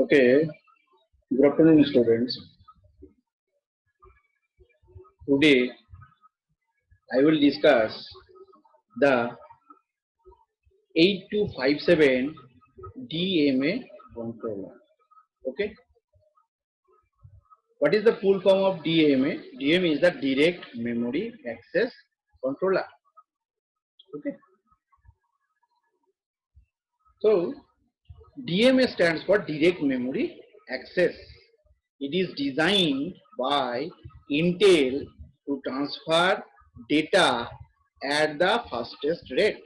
Okay, good afternoon, students. Today I will discuss the 8257 DMA controller. Okay, what is the full form of DMA? DMA is the Direct Memory Access Controller. Okay, so DMA stands for Direct Memory Access. It is designed by Intel to transfer data at the fastest rate.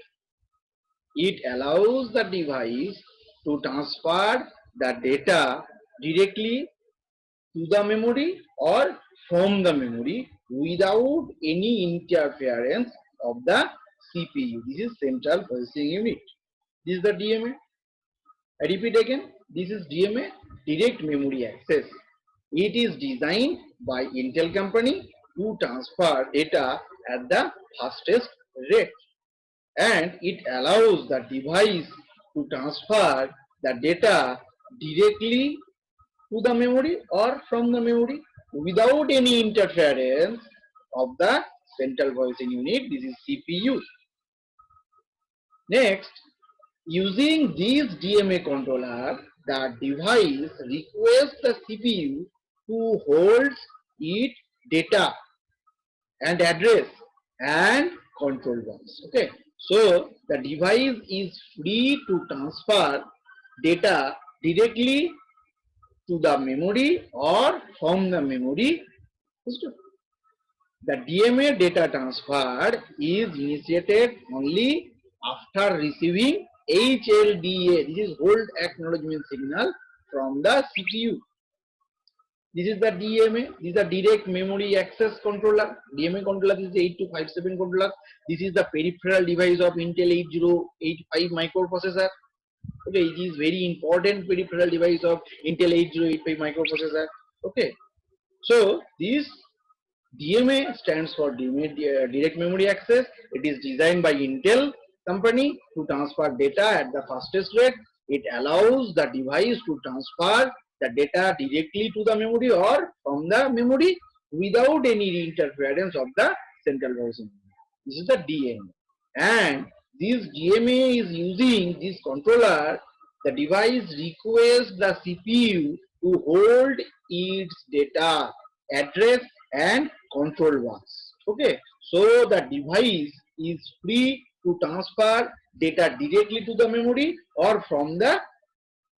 It allows the device to transfer the data directly to the memory or from the memory without any interference of the CPU. This is Central Processing Unit. This is the DMA. I repeat again, this is DMA, Direct Memory Access. It is designed by Intel company to transfer data at the fastest rate, and it allows the device to transfer the data directly to the memory or from the memory without any interference of the Central Processing Unit. This is CPU. Next, using this DMA controller, the device requests the CPU to hold its data and address and control ones. Okay, so the device is free to transfer data directly to the memory or from the memory. The DMA data transfer is initiated only after receiving HLDA, this is hold acknowledgement signal, from the CPU. This is the DMA, this is the Direct Memory Access Controller. DMA controller is the 8257 controller. This is the peripheral device of Intel 8085 microprocessor. Okay, it is very important peripheral device of Intel 8085 microprocessor. Okay, so this DMA stands for Direct Memory Access. It is designed by Intel company to transfer data at the fastest rate. It allows the device to transfer the data directly to the memory or from the memory without any interference of the Central Processing Unit. This is the DMA. And this DMA is using this controller. The device requests the CPU to hold its data, address and control ones. Okay, so the device is free to transfer data directly to the memory or from the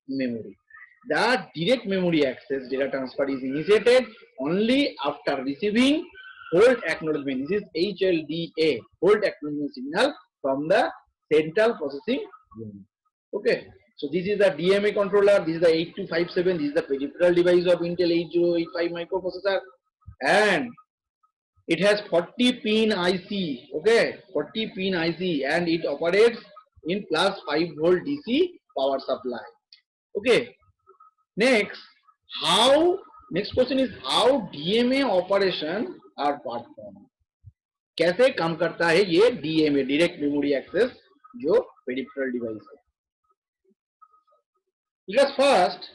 memory. The direct memory access data transfer is initiated only after receiving hold acknowledgement. This is HLDA, hold acknowledgement signal from the Central Processing Unit. Okay, so this is the DMA controller. This is the 8257. This is the peripheral device of Intel 8085 microprocessor, and it has 40 pin IC. Okay, 40 pin IC, and it operates in plus 5 volt DC power supply. Okay, next question is how DMA operation are performed. कैसे काम करता है ये DMA, Direct Memory Access, जो peripheral device है. Because first,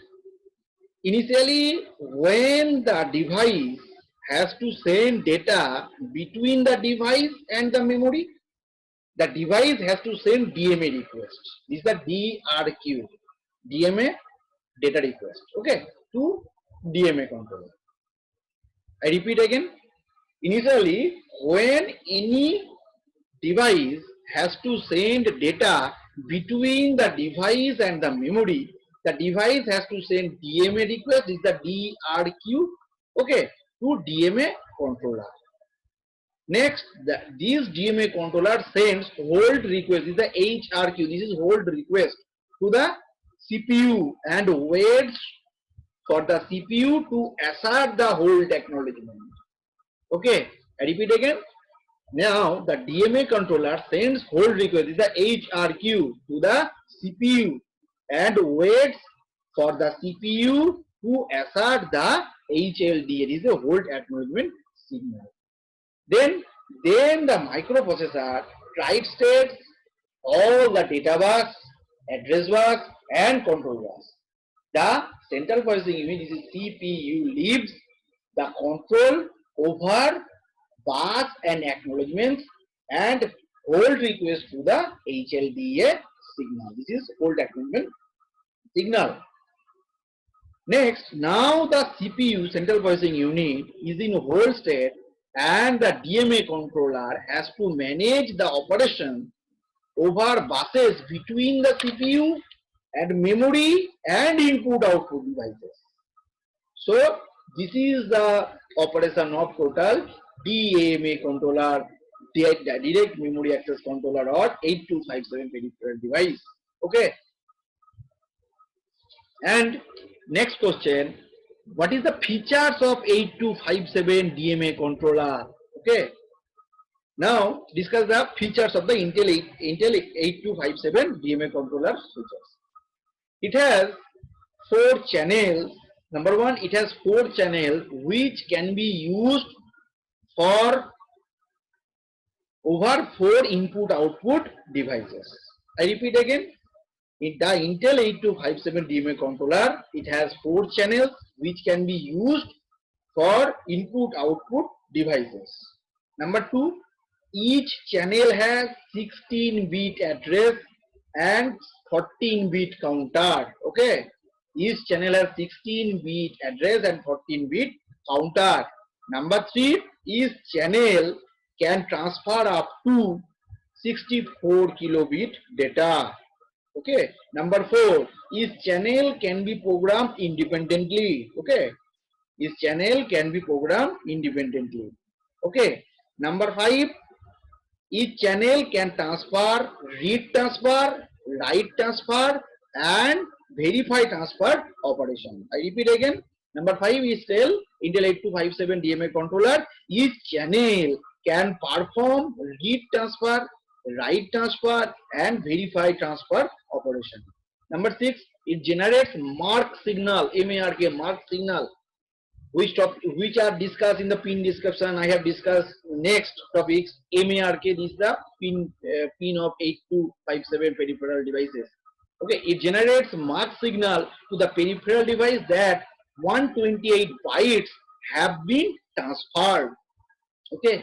initially when the device has to send data between the device and the memory, the device has to send DMA request. This is the DRQ, DMA data request, okay, to DMA controller. I repeat again, initially when any device has to send data between the device and the memory, the device has to send DMA request, is the DRQ, okay, to DMA controller. Next, this DMA controller sends hold request, this is the HRQ, this is hold request, to the CPU and waits for the CPU to assert the hold acknowledgement. Okay, I repeat again. Now the DMA controller sends hold request, this is the HRQ, to the CPU and waits for the CPU to assert the HLDA, this is a hold acknowledgement signal. Then the microprocessor tries states all the data bus, address bus and control bus. The central processing unit, this is CPU, leaves the control over bus and acknowledgements and hold request to the HLDA signal. This is hold acknowledgement signal. Next, now the CPU, central processing unit, is in hold state and the DMA controller has to manage the operation over buses between the CPU and memory and input output devices. So this is the operation of total DMA controller, direct memory access controller, or 8257 peripheral device. Okay. And next question, what is the features of 8257 DMA controller? Okay. Now discuss the features of the Intel 8257 DMA controller features. It has 4 channels. Number one, it has 4 channels which can be used for over 4 input output devices. I repeat again, in the Intel 8257 DMA controller, it has 4 channels which can be used for input output devices. Number 2, each channel has 16-bit address and 14-bit counter. Okay, each channel has 16-bit address and 14-bit counter. Number 3, each channel can transfer up to 64 kilobit data. Okay. Number 4, each channel can be programmed independently. Okay, each channel can be programmed independently. Okay. Number 5, each channel can transfer, read transfer, write transfer, and verify transfer operation. I repeat again. Number 5 is still Intel 8257 DMA controller. Each channel can perform read transfer, write transfer, and verify transfer operation. Number 6, it generates mark signal, MARK, mark signal, which are discussed in the pin description. I have discussed next topics. MARK is the pin of 8257 peripheral devices. Okay, it generates mark signal to the peripheral device that 128 bytes have been transferred. Okay.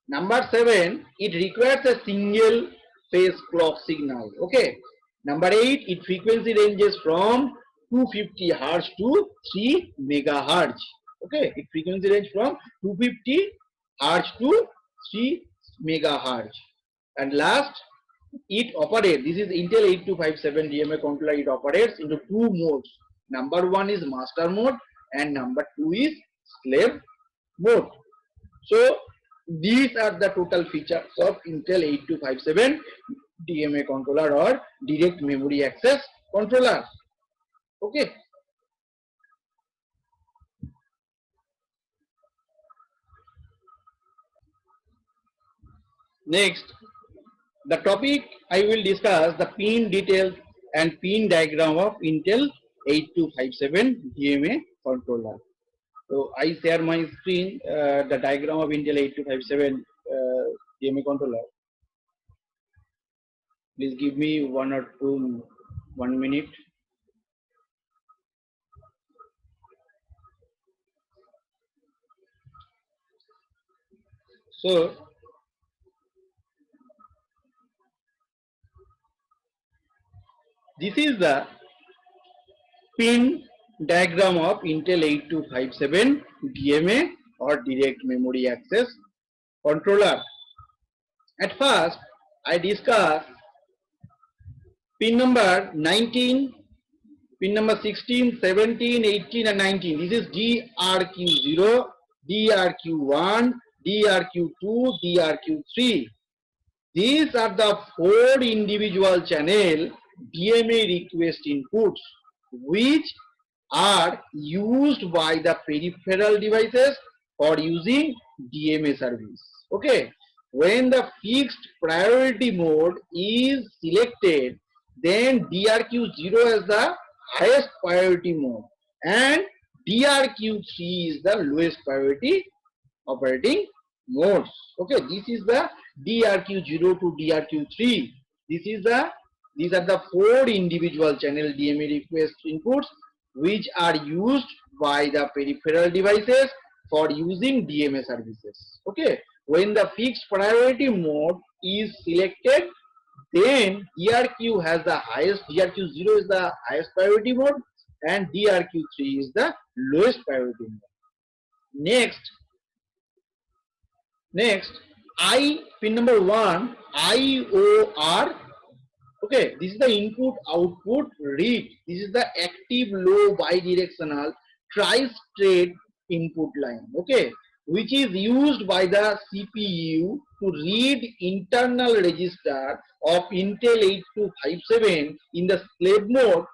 Number 7, it requires a single phase clock signal. Okay. Number 8, its frequency ranges from 250 Hz to 3 megahertz. Okay, its frequency range from 250 Hz to 3 megahertz. And last, it operates. This is Intel 8257 DMA controller. It operates into 2 modes. Number 1 is master mode and number 2 is slave mode. So these are the total features of Intel 8257 DMA controller or direct memory access controller. Okay. Next, the topic I will discuss the pin details and pin diagram of Intel 8257 DMA controller. So I share my screen, the diagram of Intel 8257 DMA controller. Please give me 1 minute. So this is the pin diagram of Intel 8257 DMA or direct memory access controller. At first, I discuss pin number 19, pin number 16, 17, 18 and 19. This is DRQ0, DRQ1, DRQ2, DRQ3. These are the 4 individual channel DMA request inputs which are used by the peripheral devices for using DMA service. Okay, when the fixed priority mode is selected, then DRQ0 is the highest priority mode and DRQ3 is the lowest priority operating modes. Okay, this is the DRQ0 to DRQ3. This is the These are the 4 individual channel DMA request inputs which are used by the peripheral devices for using DMA services. Okay, when the fixed priority mode is selected, then DRQ has the highest, DRQ0 is the highest priority mode and DRQ3 is the lowest priority mode. Next, pin number 1, IOR. Okay, this is the input output read. This is the active low bidirectional tri-state input line. Okay, which is used by the CPU to read internal register of Intel 8257 in the slave mode.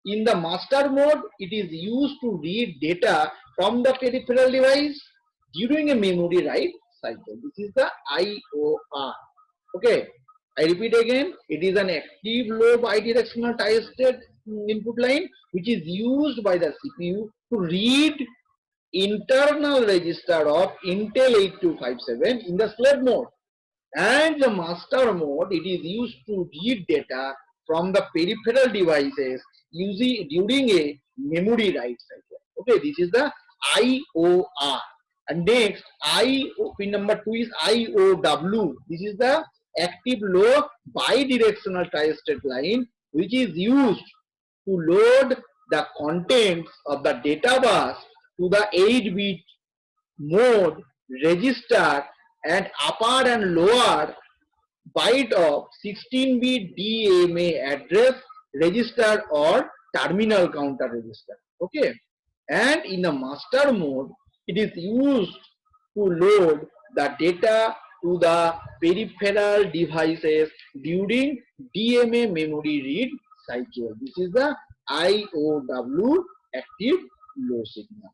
In the master mode, it is used to read data from the peripheral device during a memory write cycle. This is the IOR. Okay, I repeat again, it is an active low bidirectional tri-state input line which is used by the CPU to read internal register of Intel 8257 in the slave mode. And the master mode, it is used to read data from the peripheral devices during a memory write cycle. Okay, this is the IOR. And next, pin number 2 is IOW. This is the active low bidirectional tri-state line which is used to load the contents of the data bus to the 8-bit mode register and upper and lower byte of 16-bit DMA address register or terminal counter register. Okay, and in the master mode, it is used to load the data to the peripheral devices during DMA memory read cycle. This is the IOW, active low signal.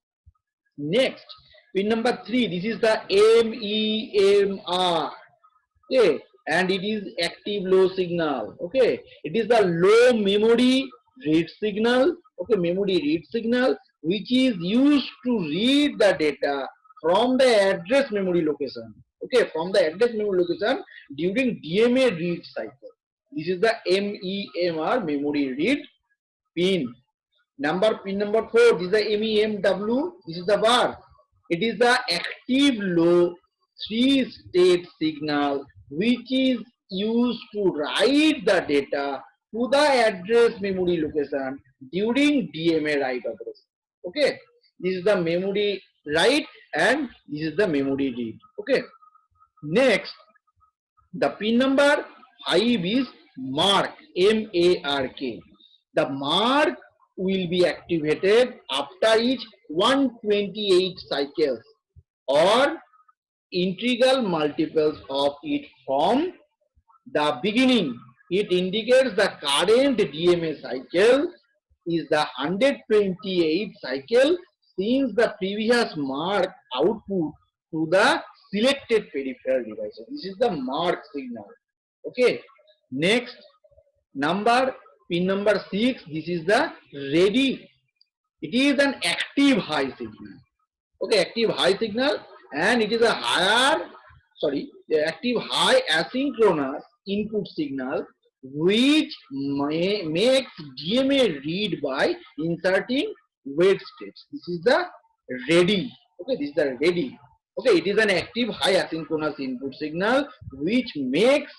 Next, pin number 3, this is the MEMR. Okay, and it is active low signal. Okay, it is the low memory read signal. Okay, memory read signal which is used to read the data from the address memory location. Okay, from the address memory location during DMA read cycle. This is the MEMR, memory read pin. Pin number 4, this is the MEMW. This is the bar. It is the active low 3-state signal which is used to write the data to the address memory location during DMA write operation. Okay, this is the memory write and this is the memory read. Okay, next, the pin number 5 is mark, MARK. The mark will be activated after each 128 cycles or integral multiples of it from the beginning. It indicates the current DMA cycle is the 128 cycle since the previous mark output to the selected peripheral devices. This is the mark signal. Okay, next, pin number 6, this is the ready. It is an active high signal. Okay, active high signal, and it is a active high asynchronous input signal which makes DMA read by inserting wait states. This is the ready. Okay, this is the ready. Okay, it is an active high asynchronous input signal which makes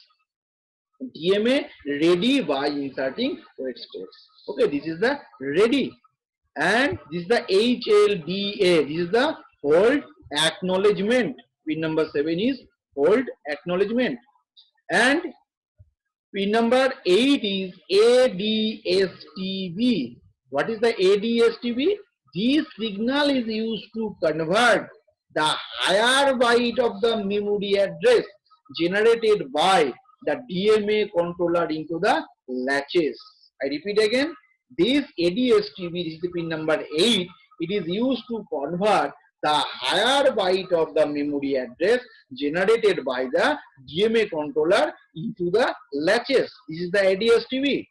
DMA ready by inserting wait states. Okay, this is the ready. And this is the HLDA. This is the hold acknowledgement. Pin number 7 is hold acknowledgement. And pin number 8 is ADSTB. What is the ADSTB? This signal is used to convert the higher byte of the memory address generated by the DMA controller into the latches. I repeat again, this ADSTB, this is the pin number 8, it is used to convert the higher byte of the memory address generated by the DMA controller into the latches. This is the ADSTB.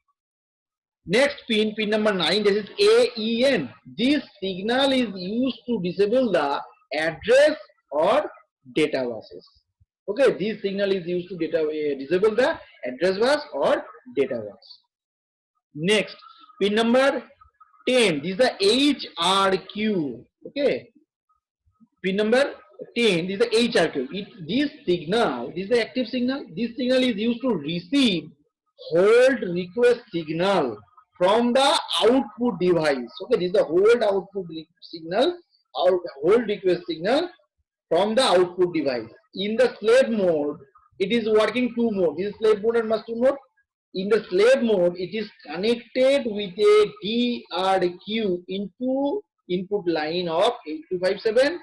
Next pin number 9, this is AEN. This signal is used to disable the address or data buses. Okay, this signal is used to disable the address bus or data bus. Next, pin number 10. This is the HRQ. Okay. Pin number 10. This is the HRQ. This signal, this is the active signal. This signal is used to receive hold request signal from the output device. Okay. This is the hold output signal, hold request signal from the output device. In the slave mode, it is working two mode. This is slave mode and master mode. In the slave mode, it is connected with a DRQ into input line of 8257,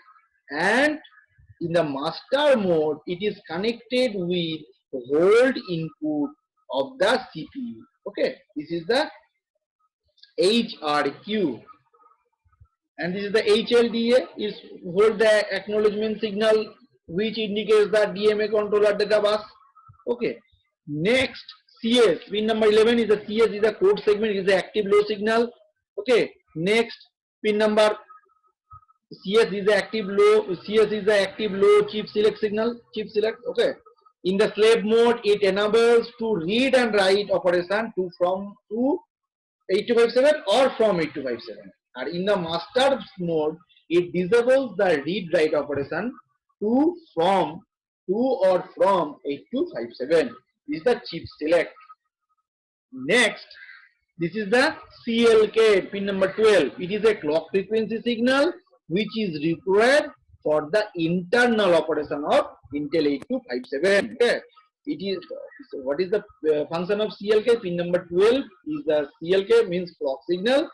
and in the master mode, it is connected with hold input of the CPU. Okay, this is the HRQ. And this is the HLDA, is hold the acknowledgement signal which indicates the DMA controller data bus. Okay. Next, CS, pin number 11 is the CS, is the code segment, is the active low signal. Okay. Next, pin number CS is the active low, CS is the active low chip select signal, chip select. Okay. In the slave mode, it enables to read and write operation to 8257 or from 8257. And in the master mode, it disables the read write operation to or from 8257. This is the chip select. Next, this is the CLK pin number 12. It is a clock frequency signal which is required for the internal operation of Intel 8257. Okay. It is, what is the function of CLK? Pin number 12 is the CLK, means clock signal.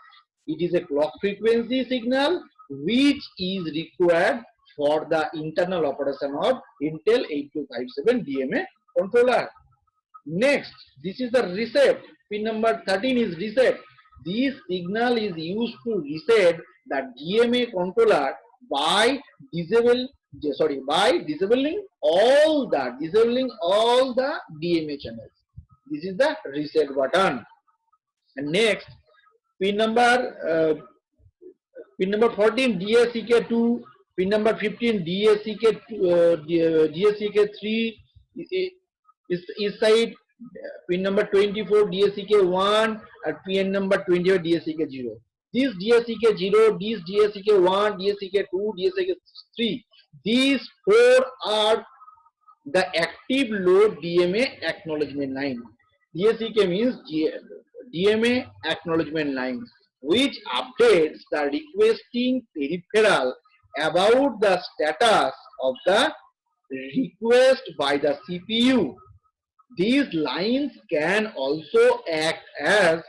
It is a clock frequency signal which is required for the internal operation of Intel 8257 DMA controller. Next, this is the reset. Pin number 13 is reset. This signal is used to reset the DMA controller by disabling all the DMA channels. This is the reset button. And next, pin number 14 DSCK2, pin number 15 DSCK3 is side, pin number 24 DSCK1, and pin number 28 DSCK0. This DSCK0, this DSCK1, DSCK2, DSCK3, these four are the active low DMA acknowledgement line. DSCK means DMA acknowledgement line, which updates the requesting peripheral about the status of the request by the CPU. These lines can also act as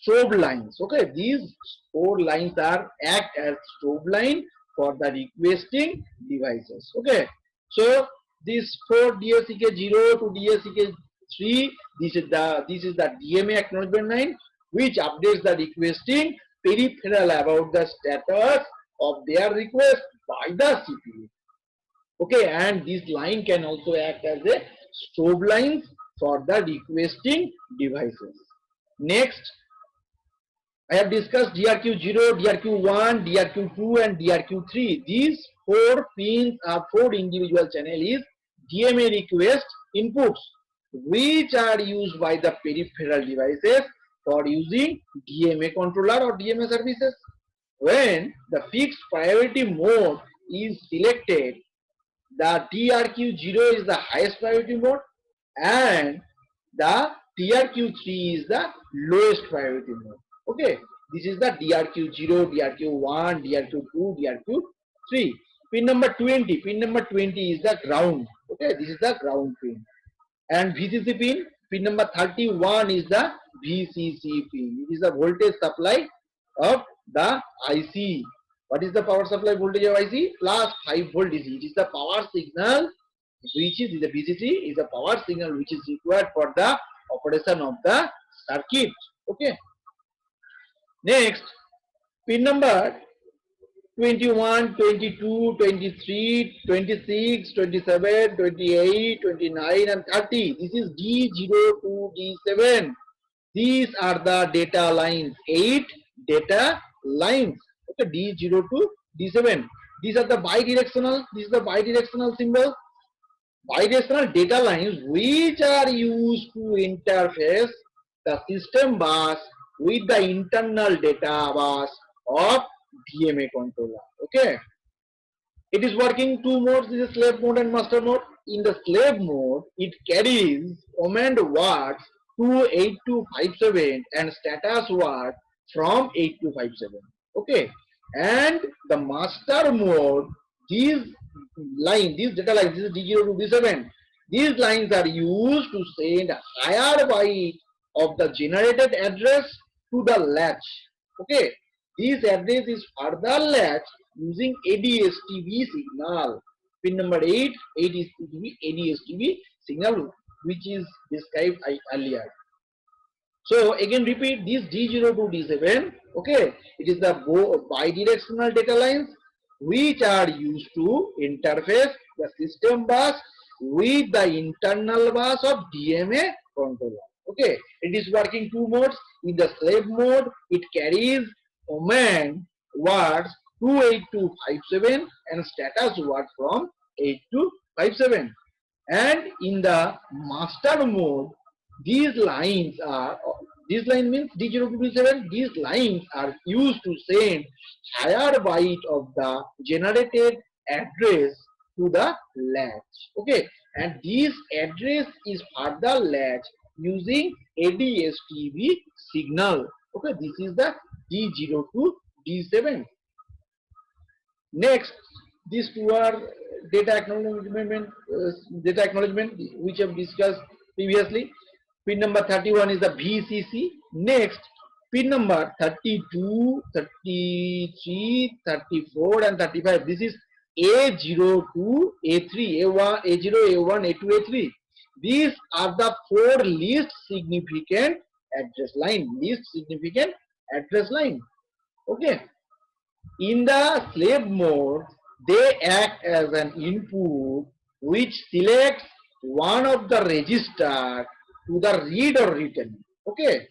strobe lines. Okay, these four lines act as strobe line for the requesting devices. Okay, so this four DSCK0 to DSCK3, this is the DMA acknowledgement line which updates the requesting peripheral about the status of their request by the CPU. Okay, and this line can also act as a strobe lines for the requesting devices. Next, I have discussed DRQ0, DRQ1, DRQ2 and DRQ3. These four pins are four individual channels DMA request inputs which are used by the peripheral devices for using DMA controller or DMA services. When the fixed priority mode is selected, the TRQ0 is the highest priority mode and the TRQ3 is the lowest priority mode. Okay, this is the DRQ0, DRQ1, DRQ2, DRQ3. Pin number 20. Pin number 20 is the ground. Okay, this is the ground pin. And VCC pin. Pin number 31 is the VCC pin. It is the voltage supply of the IC. What is the power supply voltage of IC? Plus 5 volt DC. It is the power signal which is the VCC, is a power signal which is required for the operation of the circuit. Okay. Next, pin number 21, 22, 23, 26, 27, 28, 29 and 30. This is D0 to D7. These are the data lines, 8 data lines. Okay, D0 to D7. These are the bidirectional, this is the bidirectional symbol. Bidirectional data lines which are used to interface the system bus with the internal data bus of DMA controller. Okay. It is working two modes, this is slave mode and master mode. In the slave mode, it carries command words to 8257 and status word from 8257. Okay. And the master mode, these these data lines, this is D0 to D7. These lines are used to send higher byte of the generated address to the latch. Okay. This address is further latched using ADSTV signal. Pin number 8, ADSTV signal, which is described earlier. So again repeat this D0 to D7. Okay, it is the bidirectional data lines which are used to interface the system bus with the internal bus of DMA controller. Okay, it is working two modes. In the slave mode, it carries command words 28257 and status word from 8257. And in the master mode, these lines are, this line means D0 to D7, these lines are used to send higher byte of the generated address to the latch. Okay, and this address is further latched using ADSTV signal. Okay, this is the D0 to D7. Next, these two are data acknowledgement which I've discussed previously. Pin number 31 is the VCC. Next, pin number 32, 33, 34 and 35. This is A0 to A3, A1, A0, A1, A2, A3. These are the four least significant address line. Okay. In the slave mode, they act as an input which selects one of the register to the read or written. Okay.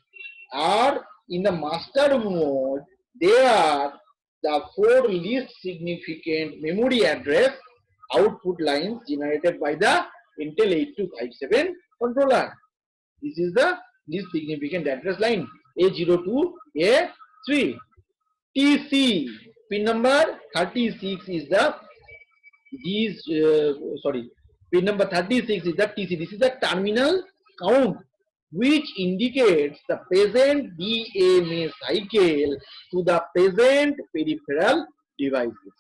Or in the master mode, they are the four least significant memory address output lines generated by the Intel 8257 controller. This is the least significant address line A0 to A3. TC pin number 36 is the pin number 36 is the TC. This is the terminal count which indicates the present DMA cycle to the present peripheral devices.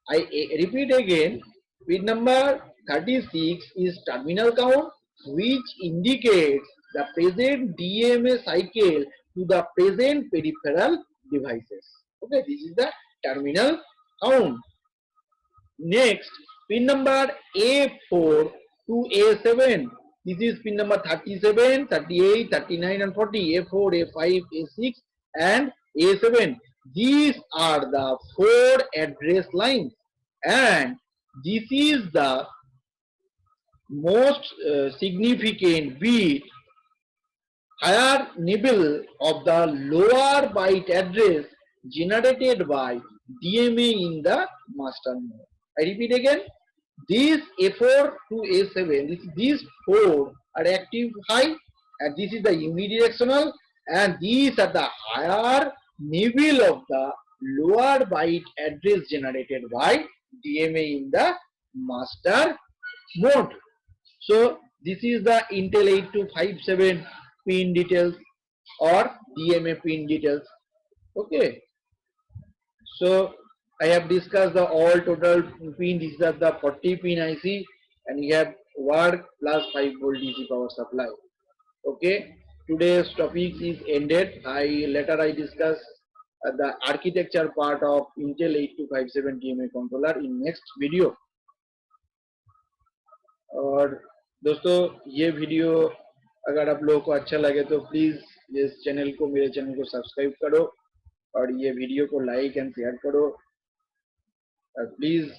I repeat again, pin number 36 is terminal count which indicates the present DMA cycle to the present peripheral devices. Okay, this is the terminal count. Next, pin number A4 to A7. This is pin number 37, 38, 39 and 40. A4, A5, A6 and A7. These are the four address lines and this is the most significant bit higher nibble of the lower byte address generated by DMA in the master mode. I repeat again, these A4 to A7, these four are active high and this is the unidirectional and these are the higher nibble of the lower byte address generated by DMA in the master mode. So this is the Intel 8257 pin details or DMA pin details. Okay. So I have discussed the all total pin. These are the 40 pin IC and we have work plus 5 volt DC power supply. Okay. Today's topic is ended. Later I discuss the architecture part of Intel 8257 DMA controller in next video. और दोस्तों ये video अगर आप लोगों को अच्छा लगे तो प्लीज इस चैनल को मेरे चैनल को सब्सक्राइब करो और ये वीडियो को लाइक एंड शेयर करो और please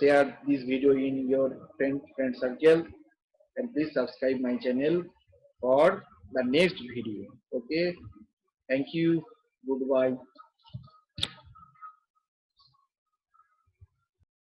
share this video in your friend circle and please subscribe my channel for the next video. Okay, thank you, goodbye.